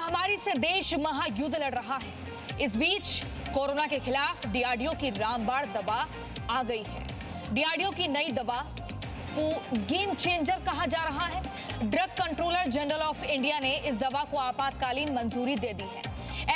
महामारी से देश महायुद्ध लड़ रहा है। इस बीच कोरोना के खिलाफ डीआरडीओ की रामबाण दवा आ गई है। डीआरडीओ की नई दवा को गेम चेंजर कहा जा रहा है। Drug controller general of India ने इस दवा को आपातकालीन मंजूरी दे दी है।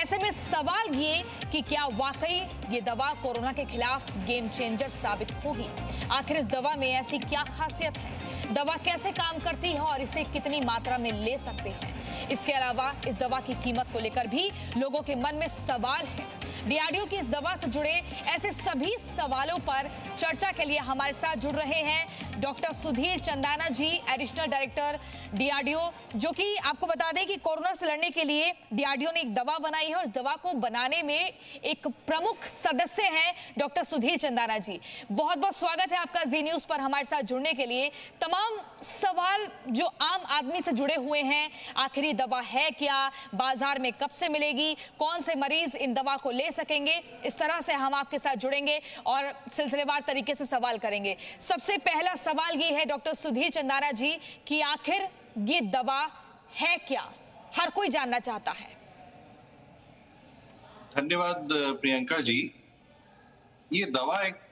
ऐसे में सवाल ये कि क्या वाकई ये दवा कोरोना के खिलाफ गेम चेंजर साबित होगी। आखिर इस दवा में ऐसी क्या खासियत है, दवा कैसे काम करती है और इसे कितनी मात्रा में ले सकते हैं। इसके अलावा इस दवा की कीमत को लेकर भी लोगों के मन में सवाल है। डीआरडीओ की इस दवा से जुड़े ऐसे सभी सवालों पर चर्चा के लिए हमारे साथ जुड़ रहे हैं डॉक्टर सुधीर चंदाना जी, एडिशनल डायरेक्टर डीआरडीओ, जो कि आपको बता दें कि कोरोना से लड़ने के लिए डीआरडीओ ने एक दवा बनाई है और इस दवा को बनाने में एक प्रमुख सदस्य हैं डॉक्टर सुधीर चंदाना जी। बहुत बहुत स्वागत है आपका जी न्यूज पर हमारे साथ जुड़ने के लिए। तमाम सवाल जो आम आदमी से जुड़े हुए हैं, आखिर ये दवा है क्या, बाजार में कब से मिलेगी, कौन से मरीज इन दवा को ले सकेंगे, इस तरह से हम आपके साथ जुड़ेंगे और सिलसिलेवार तरीके से सवाल करेंगे। सबसे पहला सवाल ये है डॉक्टर सुधीर चंदाना जी कि आखिर ये दवा है क्या, हर कोई जानना चाहता है। धन्यवाद प्रियंका जी। ये दवा एक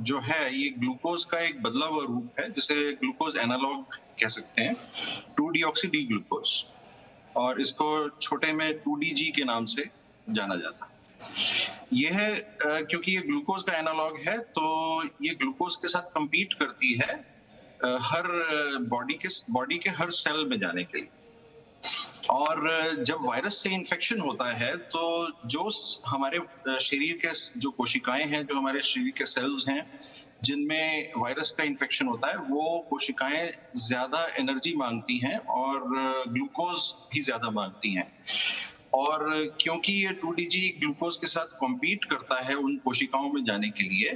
जो है ये ग्लूकोज का एक बदला हुआ रूप है, जिसे ग्लूकोज एनालॉग कह सकते हैं, 2-डीऑक्सी डी ग्लूकोज, और इसको छोटे में 2DG के नाम से जाना जाता है। यह क्योंकि ये ग्लूकोज का एनालॉग है तो ये ग्लूकोज के साथ कंपीट करती है हर बॉडी के हर सेल में जाने के लिए। और जब वायरस से इन्फेक्शन होता है तो जो हमारे शरीर के जो कोशिकाएं हैं, जो हमारे शरीर के सेल्स हैं जिनमें वायरस का इन्फेक्शन होता है, वो कोशिकाएं ज्यादा एनर्जी मांगती हैं और ग्लूकोज भी ज्यादा मांगती हैं। और क्योंकि ये 2DG ग्लूकोज के साथ कॉम्पीट करता है उन कोशिकाओं में जाने के लिए,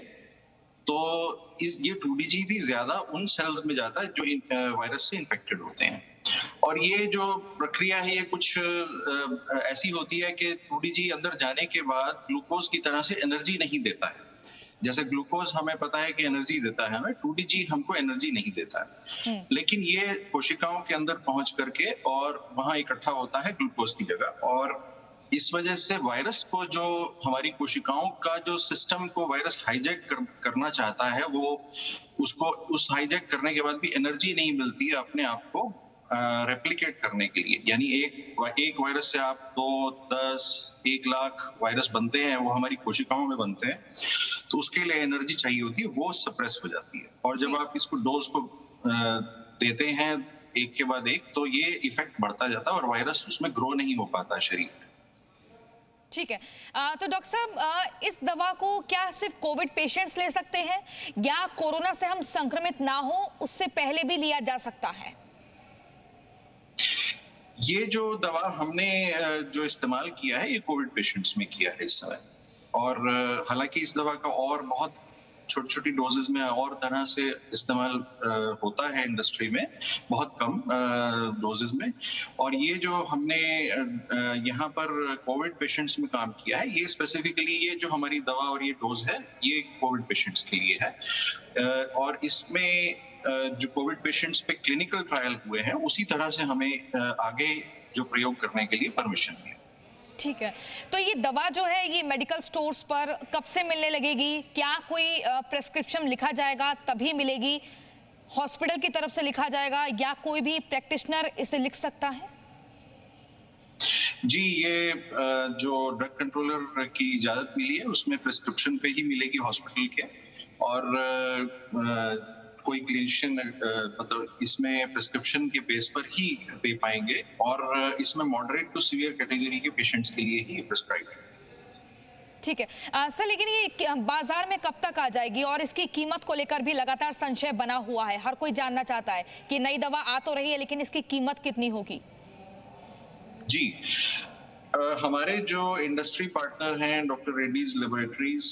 तो ये 2DG भी ज्यादा उन सेल्स में जाता है जो वायरस से इन्फेक्टेड होते हैं। और ये जो प्रक्रिया है ये कुछ ऐसी होती है कि 2DG अंदर जाने के बाद ग्लूकोज की तरह से एनर्जी नहीं देता है। जैसे ग्लूकोज हमें पता है कि एनर्जी देता है हमें, 2DG हमको एनर्जी नहीं देता है। लेकिन ये कोशिकाओं के अंदर पहुंच करके और वहां इकट्ठा होता है ग्लूकोज की जगह, और इस वजह से वायरस को, जो हमारी कोशिकाओं का जो सिस्टम को वायरस हाईजैक करना चाहता है, वो उसको उस हाईजैक करने के बाद भी एनर्जी नहीं मिलती है अपने आप को रेप्लिकेट करने के लिए। यानी एक वायरस से आप 2, 10, 1 लाख वायरस बनते हैं, वो हमारी कोशिकाओं में बनते हैं, तो उसके लिए एनर्जी चाहिए होती है, वो सप्रेस हो जाती है। और जब आप इसको डोज को देते हैं एक के बाद एक, तो ये इफेक्ट बढ़ता जाता है और वायरस उसमें ग्रो नहीं हो पाता शरीर में। ठीक है, तो डॉक्टर साहब, इस दवा को क्या सिर्फ कोविड पेशेंट्स ले सकते हैं या कोरोना से हम संक्रमित ना हो उससे पहले भी लिया जा सकता है? ये जो दवा हमने जो इस्तेमाल किया है, ये कोविड पेशेंट्स में किया है इस समय। और हालांकि इस दवा का और बहुत छोटी-छोटी डोजेस में और तरह से इस्तेमाल होता है इंडस्ट्री में, बहुत कम डोजेस में। और ये जो हमने यहाँ पर कोविड पेशेंट्स में काम किया है, ये स्पेसिफिकली ये जो हमारी दवा और ये डोज है, ये कोविड पेशेंट्स के लिए है। और इसमें जो कोविड पेशेंट्स पे क्लिनिकल ट्रायल हुए हैं, उसी तरह से हमें आगे जो प्रयोग करने के लिए परमिशन है। ठीक है, तो ये दवा जो है ये मेडिकल स्टोर्स पर कब से मिलने लगेगी? क्या कोई प्रेस्क्रिप्शन लिखा जाएगा तभी मिलेगी? हॉस्पिटल की तरफ से लिखा जाएगा या कोई भी प्रैक्टिशनर इसे लिख सकता है? जी, ये जो ड्रग कंट्रोलर की इजाजत मिली है उसमें प्रिस्क्रिप्शन पे ही मिलेगी हॉस्पिटल के, और कोई क्लिनिशियन मतलब इसमें प्रिस्क्रिप्शन के बेस पर ही दे पाएंगे, और इसमें मॉडरेट टू सीवियर कैटेगरी के पेशेंट्स के लिए ही प्रिस्क्राइब है। ठीक है सर, लेकिन ये बाजार में कब तक आ जाएगी और इसकी कीमत को लेकर भी लगातार संशय बना हुआ है। हर कोई जानना चाहता है कि नई दवा आ तो रही है लेकिन इसकी कीमत कितनी होगी? जी, हमारे जो इंडस्ट्री पार्टनर हैं डॉक्टर रेड्डीज लेबोरेटरीज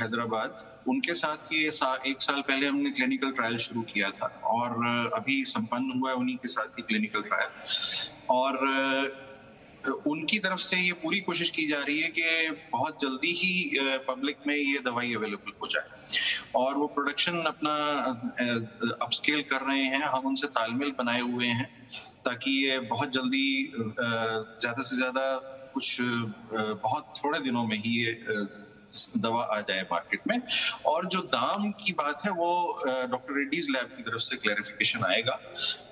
हैदराबाद, उनके साथ ये 1 साल पहले हमने क्लिनिकल ट्रायल शुरू किया था और अभी संपन्न हुआ है उन्हीं के साथ ही क्लिनिकल ट्रायल। और उनकी तरफ से ये पूरी कोशिश की जा रही है कि बहुत जल्दी ही पब्लिक में ये दवाई अवेलेबल हो जाए, और वो प्रोडक्शन अपना अपस्केल कर रहे हैं। हम उनसे तालमेल बनाए हुए हैं ताकि ये बहुत जल्दी ज्यादा से ज्यादा कुछ बहुत थोड़े दिनों में ही ये दवा आ जाए मार्केट में। और जो दाम की बात है वो डॉक्टर रेड्डीज लैब की तरफ से क्लैरिफिकेशन आएगा।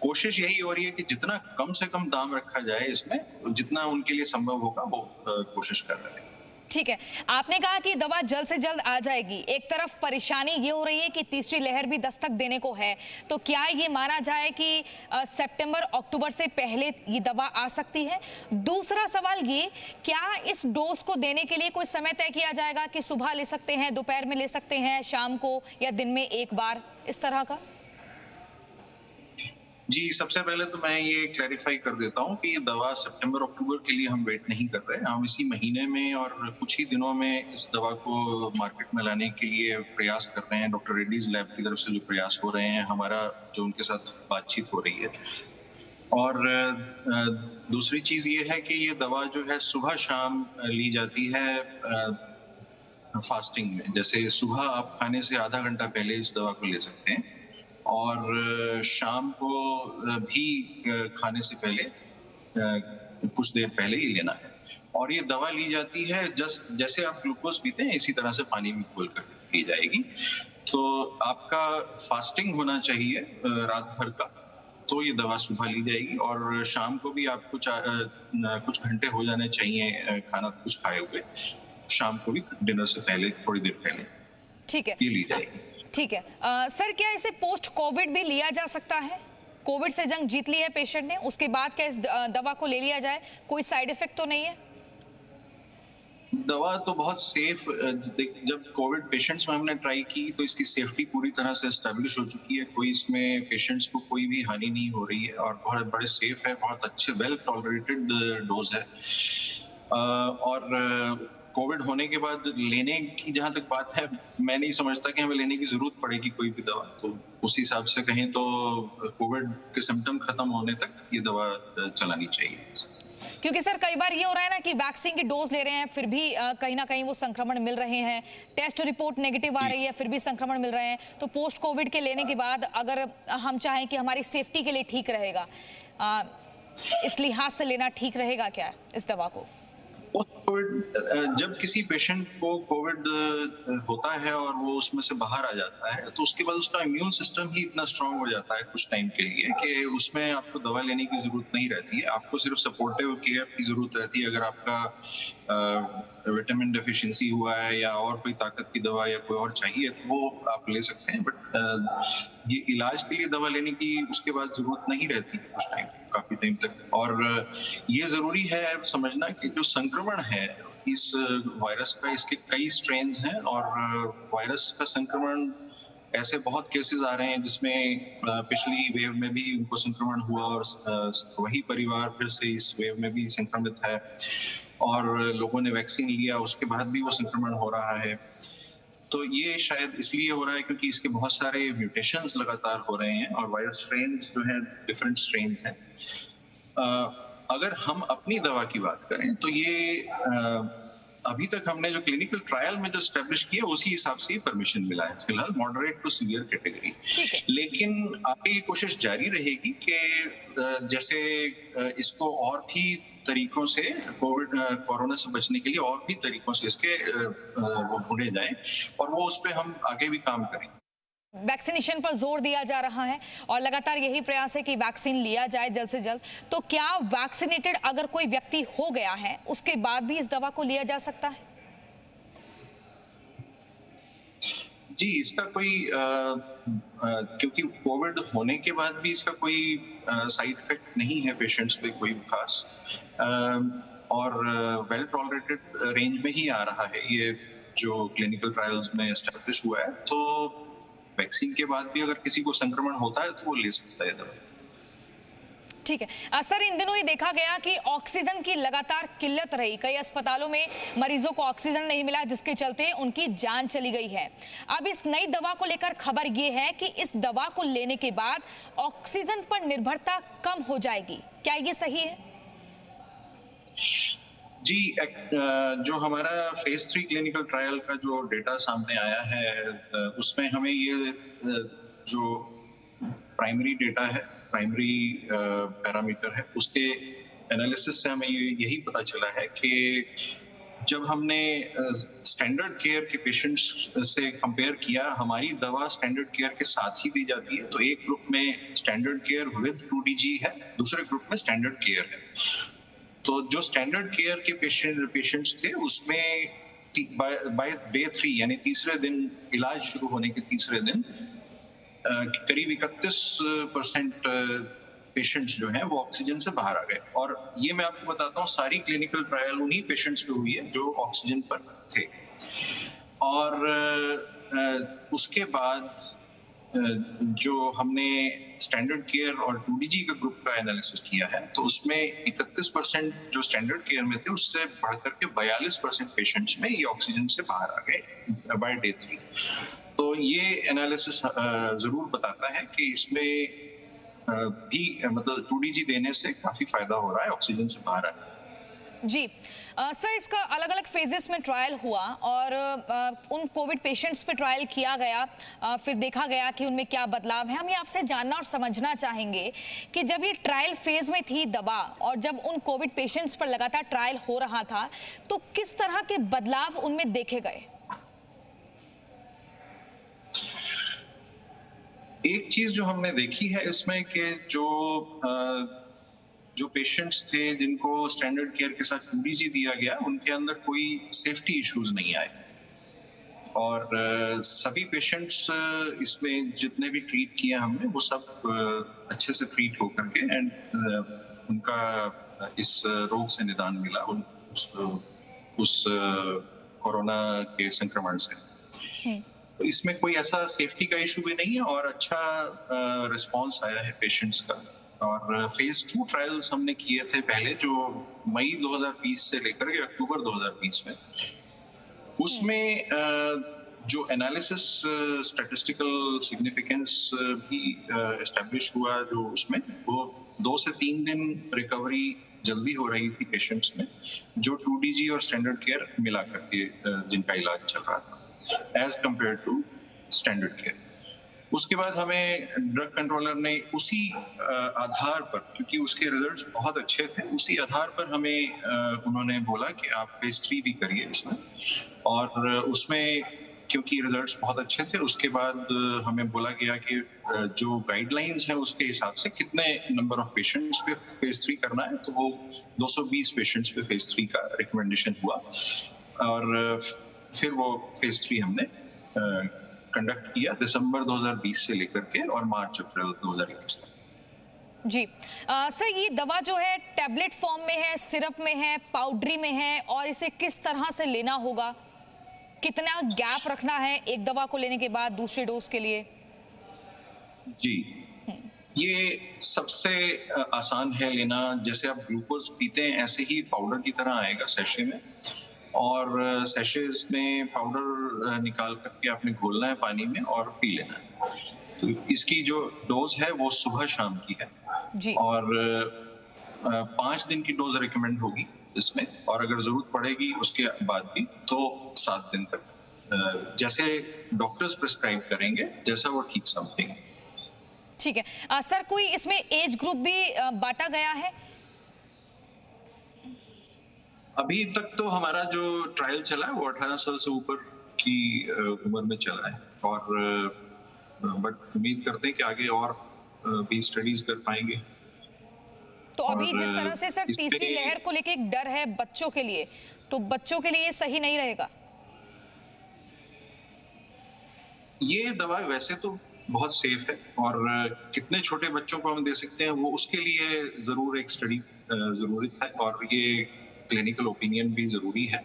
कोशिश यही हो रही है कि जितना कम से कम दाम रखा जाए इसमें, जितना उनके लिए संभव होगा वो कोशिश कर रहे हैं। ठीक है, आपने कहा कि दवा जल्द से जल्द आ जाएगी। एक तरफ परेशानी ये हो रही है कि तीसरी लहर भी दस्तक देने को है, तो क्या ये माना जाए कि सितंबर अक्टूबर से पहले ये दवा आ सकती है? दूसरा सवाल ये, क्या इस डोज को देने के लिए कोई समय तय किया जाएगा कि सुबह ले सकते हैं, दोपहर में ले सकते हैं, शाम को, या दिन में एक बार, इस तरह का? जी, सबसे पहले तो मैं ये क्लैरिफाई कर देता हूँ कि ये दवा सितंबर अक्टूबर के लिए हम वेट नहीं कर रहे हैं। हम इसी महीने में और कुछ ही दिनों में इस दवा को मार्केट में लाने के लिए प्रयास कर रहे हैं। डॉक्टर रेड्डीज लैब की तरफ से जो प्रयास हो रहे हैं, हमारा जो उनके साथ बातचीत हो रही है। और दूसरी चीज ये है कि ये दवा जो है सुबह शाम ली जाती है फास्टिंग में। जैसे सुबह आप खाने से आधा घंटा पहले इस दवा को ले सकते हैं और शाम को भी खाने से पहले कुछ देर पहले ही लेना है। और ये दवा ली जाती है जैसे आप ग्लूकोज पीते हैं इसी तरह से पानी में घोल कर ली जाएगी। तो आपका फास्टिंग होना चाहिए रात भर का, तो ये दवा सुबह ली जाएगी। और शाम को भी आपको कुछ घंटे हो जाने चाहिए खाना कुछ खाए हुए, शाम को भी डिनर से पहले थोड़ी देर पहले ठीक है, ये ली जाएगी। ठीक है। सर, क्या इसे पोस्ट कोविड भी लिया जा सकता है? कोविड से जंग जीत ली है पेशेंट ने, उसके बाद क्या इस दवा को ले लिया जाए? कोई साइड इफेक्ट तो नहीं है? दवा तो बहुत सेफ, जब कोविड पेशेंट्स में हमने ट्राई की तो इसकी सेफ्टी पूरी तरह से एस्टेब्लिश हो चुकी है। कोई इसमें पेशेंट्स को कोई भी हानि नहीं हो रही है और बहुत बड़े सेफ है, बहुत अच्छे वेल टॉलरेटेड डोज है। और कोविड होने के बाद लेने की जहां तक बात है, मैं नहीं समझता कि हमें लेने की जरूरत पड़ेगी कोई भी दवा। तो उस हिसाब से कहें तो कोविड के सिम्टम खत्म होने तक ये दवा चलानी चाहिए। क्योंकि सर कई बार ये हो रहा है ना कि वैक्सीन की डोज ले रहे हैं, फिर भी कहीं ना कहीं वो संक्रमण मिल रहे हैं, टेस्ट रिपोर्ट नेगेटिव आ रही है, फिर भी संक्रमण मिल रहे हैं। तो पोस्ट कोविड के लेने के बाद अगर हम चाहें कि हमारी सेफ्टी के लिए ठीक रहेगा, इस लिहाज से लेना ठीक रहेगा क्या इस दवा को? जब किसी पेशेंट को कोविड होता है और वो उसमें से बाहर आ जाता है, तो उसके बाद उसका इम्यून सिस्टम ही इतना स्ट्रांग हो जाता है कुछ टाइम के लिए कि उसमें आपको दवा लेने की जरूरत नहीं रहती है। आपको सिर्फ सपोर्टिव केयर की जरूरत रहती है। अगर आपका विटामिन डेफिशिएंसी हुआ है या और कोई ताकत की दवा या कोई और चाहिए तो वो आप ले सकते हैं। बट ये इलाज के लिए दवा लेने की उसके बाद जरूरत नहीं रहती कुछ टाइम, काफी टाइम तक। और ये जरूरी है समझना कि जो संक्रमण है इस वायरस का, इसके कई स्ट्रेन्स हैं और वायरस का संक्रमण ऐसे बहुत केसेस आ रहे हैं जिसमें पिछली वेव में भी उनको संक्रमण हुआ और वही परिवार फिर से इस वेव में भी संक्रमित है और लोगों ने वैक्सीन लिया उसके बाद भी वो संक्रमण हो रहा है। तो ये शायद इसलिए हो रहा है क्योंकि इसके बहुत सारे म्यूटेशंस लगातार हो रहे हैं और वायरस स्ट्रेन्स जो हैं डिफरेंट स्ट्रेन्स हैं। अगर हम अपनी दवा की बात करें तो ये अभी तक हमने जो क्लिनिकल ट्रायल में जो एस्टेब्लिश किया उसी हिसाब से परमिशन मिला है फिलहाल मॉडरेट टू सीवियर कैटेगरी। लेकिन आगे ये कोशिश जारी रहेगी कि जैसे इसको और भी तरीकों से कोरोना से बचने के लिए और भी तरीकों से इसके वो ढूंढे जाएं और वो उस पर हम आगे भी काम करें। वैक्सीनेशन पर जोर दिया जा रहा है और लगातार यही प्रयास है कि वैक्सीन लिया जाए जल्द से जल्द। तो क्या वैक्सीनेटेड अगर कोई व्यक्ति हो गया है उसके बाद भी इस दवा को लिया जा सकता है? जी, इसका कोई क्योंकि कोविड होने के बाद भी इसका कोई साइड इफेक्ट नहीं है पेशेंट्स पे कोई खास और वेल टॉलरेटेड रेंज में ही आ रहा है ये जो क्लिनिकल ट्रायल्स में एस्टैब्लिश हुआ है। तो वैक्सीन के बाद भी अगर किसी को संक्रमण होता है तो वो ले सकता है दवा। ठीक है सर, इन दिनों ये देखा गया कि ऑक्सीजन की लगातार किल्लत रही, कई अस्पतालों में मरीजों को ऑक्सीजन नहीं मिला जिसके चलते उनकी जान चली गई है। अब इस नई दवा को लेकर खबर ये है कि इस दवा को लेने के बाद ऑक्सीजन पर निर्भरता कम हो जाएगी, क्या ये सही है? जी, जो हमारा फेज 3 क्लिनिकल ट्रायल का जो डेटा सामने आया है उसमें हमें ये जो प्राइमरी डेटा है, प्राइमरी पैरामीटर है, उसके एनालिसिस से हमें यही पता चला है कि जब हमने स्टैंडर्ड केयर के पेशेंट्स से कंपेयर किया, हमारी दवा स्टैंडर्ड केयर के साथ ही दी जाती है। तो एक ग्रुप में स्टैंडर्ड केयर विद 2DG है, दूसरे ग्रुप में स्टैंडर्ड केयर है। तो जो स्टैंडर्ड केयर के पेशेंट्स थे उसमें बाय डे 3 यानी तीसरे दिन, इलाज शुरू होने के तीसरे दिन करीब 31% पेशेंट्स जो हैं वो ऑक्सीजन से बाहर आ गए। और ये मैं आपको बताता हूँ, सारी क्लिनिकल ट्रायल उन्हीं पेशेंट्स पे हुई है जो ऑक्सीजन पर थे। और उसके बाद जो हमने स्टैंडर्ड केयर और 2DG के ग्रुप का एनालिसिस किया है, तो उसमें 31% जो स्टैंडर्ड केयर में थे उससे बढ़कर के 42% पेशेंट्स में ये ऑक्सीजन से बाहर आ गए बाय डे 3। तो ये एनालिसिस जरूर बताता है कि इसमें भी मतलब 2DG देने से काफी फायदा हो रहा है ऑक्सीजन से बाहर आने। जी सर, इसका अलग अलग फेजेस में ट्रायल हुआ और उन कोविड पेशेंट्स पे ट्रायल किया गया, फिर देखा गया कि उनमें क्या बदलाव है। हम ये आपसे जानना और समझना चाहेंगे कि जब ये ट्रायल फेज में थी दवा और जब उन कोविड पेशेंट्स पर लगातार ट्रायल हो रहा था, तो किस तरह के बदलाव उनमें देखे गए? एक चीज जो हमने देखी है इसमें कि जो पेशेंट्स थे जिनको स्टैंडर्ड केयर के साथ 2DG दिया गया, उनके अंदर कोई सेफ्टी इश्यूज नहीं आए। और सभी पेशेंट्स इसमें जितने भी ट्रीट किए हमने, वो सब अच्छे से ट्रीट होकर के एंड उनका इस रोग से निदान मिला, उस कोरोना के संक्रमण से। तो इसमें कोई ऐसा सेफ्टी का इशू भी नहीं है और अच्छा रिस्पांस आया है पेशेंट्स का। और फेज 2 ट्रायल्स हमने किए थे पहले, जो मई 2020 से लेकर के अक्टूबर 2020 में, उसमें जो एनालिसिस स्टैटिस्टिकल सिग्निफिकेंस भी एस्टैब्लिश हुआ, जो उसमें वो 2 से 3 दिन रिकवरी जल्दी हो रही थी पेशेंट्स में, जो 2DG और स्टैंडर्ड केयर मिला करके जिनका इलाज चल रहा था, as compare to standard care. उसके बाद हमें ड्रग कंट्रोलर ने उसी आधार पर, क्योंकि उसके रिजल्ट्स बहुत अच्छे थे, उसी आधार पर हमें उन्होंने बोला कि आप फेज 3 भी करिए इसमें। और उसमें क्योंकि रिजल्ट्स बहुत अच्छे थे, उसके बाद हमें बोला गया कि जो गाइडलाइंस हैं उसके हिसाब से कितने नंबर ऑफ पेशेंट्स पे फेज 3 करना है, तो वो 220 पेशेंट्स पे फेज 3 का रिकमेंडेशन हुआ। और फिर वो फेज 3 हमने कंडक्ट किया दिसंबर 2020 से लेकर के और मार्च अप्रैल 2021 तक। जी सर, ये दवा जो है टैबलेट फॉर्म में है, सिरप में है, पाउडरी में है, और इसे किस तरह से लेना होगा? कितना गैप रखना है एक दवा को लेने के बाद दूसरे डोज के लिए? जी, ये सबसे आसान है लेना। जैसे आप ग्लूकोज पीते हैं ऐसे ही पाउडर की तरह आएगा सैशे में, और सैशेज में पाउडर निकाल करके आपने घोलना है पानी में और पी लेना है। तो इसकी जो डोज है वो सुबह शाम की है जी। और 5 दिन की डोज रिकमेंड होगी इसमें, और अगर जरूरत पड़ेगी उसके बाद भी तो 7 दिन तक, जैसे डॉक्टर्स प्रिस्क्राइब करेंगे, जैसा वो ठीक समझेंगे। ठीक है सर, कोई इसमें एज ग्रुप भी बांटा गया है? अभी तक तो हमारा जो ट्रायल चला है वो 18 साल से ऊपर की उम्र में चला है, और बट उम्मीद करते हैं कि आगे और भी स्टडीज कर पाएंगे। तो अभी जिस तरह से सर तीसरी लहर को लेके एक डर है बच्चों के लिए, तो बच्चों के लिए ये सही नहीं रहेगा? ये दवा वैसे तो बहुत सेफ है, और कितने छोटे बच्चों को हम दे सकते हैं वो उसके लिए जरूर एक स्टडी जरूरत है, और ये क्लिनिकल ओपिनियन भी जरूरी है।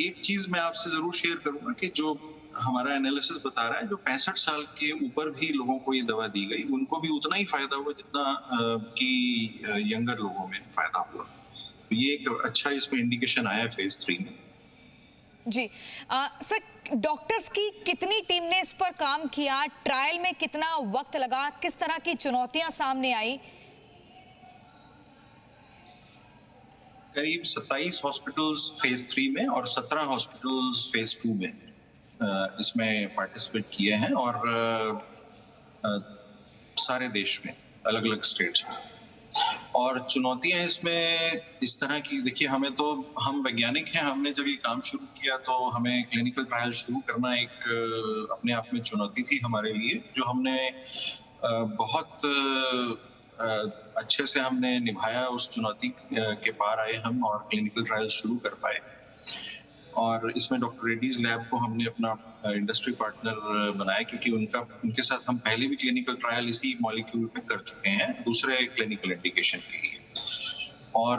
एक चीज मैं आपसे जरूर शेयर करूंगा कि जो हमारा एनालिसिस बता रहा है, जो 65 साल के ऊपर भी लोगों को ये दवा दी गई, उनको भी उतना ही फायदा हुआ जितना कि यंगर लोगों में फायदा हुआ। तो ये एक अच्छा इसमें इंडिकेशन आया फेज 3 में। जी सर, डॉक्टर्स की कितनी टीम ने इस पर काम किया? ट्रायल में कितना वक्त लगा? किस तरह की चुनौतियां सामने आई? करीब 27 हॉस्पिटल्स फेज 3 में और 17 हॉस्पिटल्स फेज 2 में इसमें पार्टिसिपेट किए हैं, और सारे देश में अलग अलग स्टेट्स में। और चुनौतियां इसमें इस तरह की, देखिए हमें तो, हम वैज्ञानिक हैं, हमने जब ये काम शुरू किया तो हमें क्लिनिकल ट्रायल शुरू करना एक अपने आप में चुनौती थी हमारे लिए, जो हमने बहुत अच्छे से हमने निभाया। उस चुनौती के पार आए हम और क्लिनिकल ट्रायल शुरू कर पाए। और इसमें डॉक्टर रेड्डीज लैब को हमने अपना इंडस्ट्री पार्टनर बनाया, क्योंकि उनके साथ हम पहले भी क्लिनिकल ट्रायल इसी मॉलिक्यूल पे कर चुके हैं दूसरे क्लिनिकल इंडिकेशन के लिए। और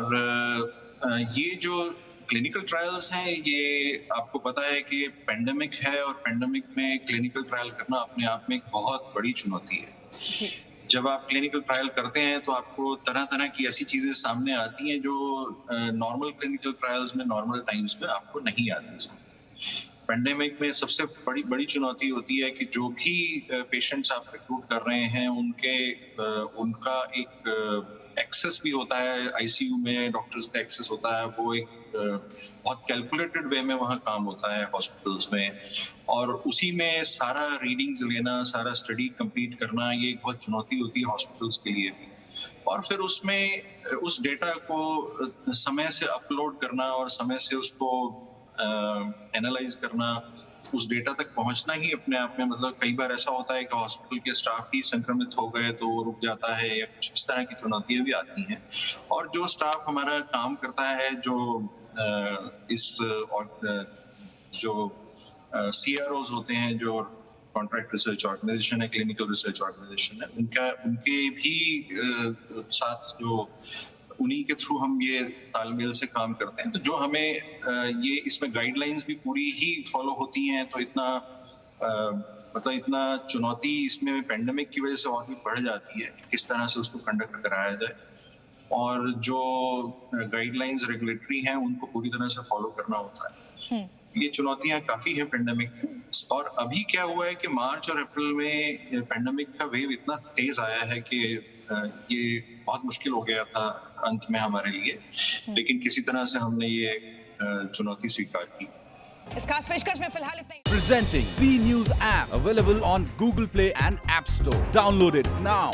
ये जो क्लिनिकल ट्रायल्स हैं, ये आपको पता है कि पेंडेमिक है, और पेंडेमिक में क्लिनिकल ट्रायल करना अपने आप में एक बहुत बड़ी चुनौती है। जब आप क्लिनिकल ट्रायल करते हैं तो आपको तरह तरह की ऐसी चीजें सामने आती हैं जो नॉर्मल क्लिनिकल ट्रायल्स में नॉर्मल टाइम्स में आपको नहीं आती। पेंडेमिक में सबसे बड़ी चुनौती होती है कि जो भी पेशेंट्स आप रिक्रूट कर रहे हैं उनका एक एक्सेस भी होता है, आईसीयू में डॉक्टर्स का एक्सेस होता है, वो एक बहुत कैलकुलेटेड वे में वहाँ काम होता है हॉस्पिटल्स में, और उसी में सारा रीडिंग्स लेना, सारा स्टडी कंप्लीट करना, ये एक बहुत चुनौती होती है हॉस्पिटल्स के लिए भी। और फिर उसमें उस डेटा को समय से अपलोड करना और समय से उसको एनालाइज करना, उस डेटा तक पहुंचना ही अपने आप में, मतलब कई बार ऐसा होता है कि हॉस्पिटल के स्टाफ ही संक्रमित हो गए तो वो रुक जाता है, या कुछ इस तरह की चुनौतियां भी आती हैं। और जो स्टाफ हमारा काम करता है, जो जो CROs होते हैं, जो कॉन्ट्रैक्ट रिसर्च ऑर्गेनाइजेशन है, क्लिनिकल रिसर्च ऑर्गेनाइजेशन है, उनके भी साथ जो उन्हीं के थ्रू हम ये तालमेल से काम करते हैं। तो जो हमें ये इसमें गाइडलाइंस भी पूरी ही फॉलो होती हैं, तो इतना चुनौती इसमें पेंडेमिक की वजह से और भी बढ़ जाती है, किस तरह से उसको कंडक्ट कराया जाए, और जो गाइडलाइंस रेगुलेटरी हैं उनको पूरी तरह से फॉलो करना होता है। ये चुनौतियां काफी है पेंडेमिक में। और अभी क्या हुआ है कि मार्च और अप्रैल में पेंडेमिक का वेव इतना तेज आया है कि ये बहुत मुश्किल हो गया था अंत में हमारे लिए, लेकिन किसी तरह से हमने ये चुनौती स्वीकार की। इस खास पेशकश में फिलहाल इतना ही। Presenting V News app available on Google Play and App Store. Download it now.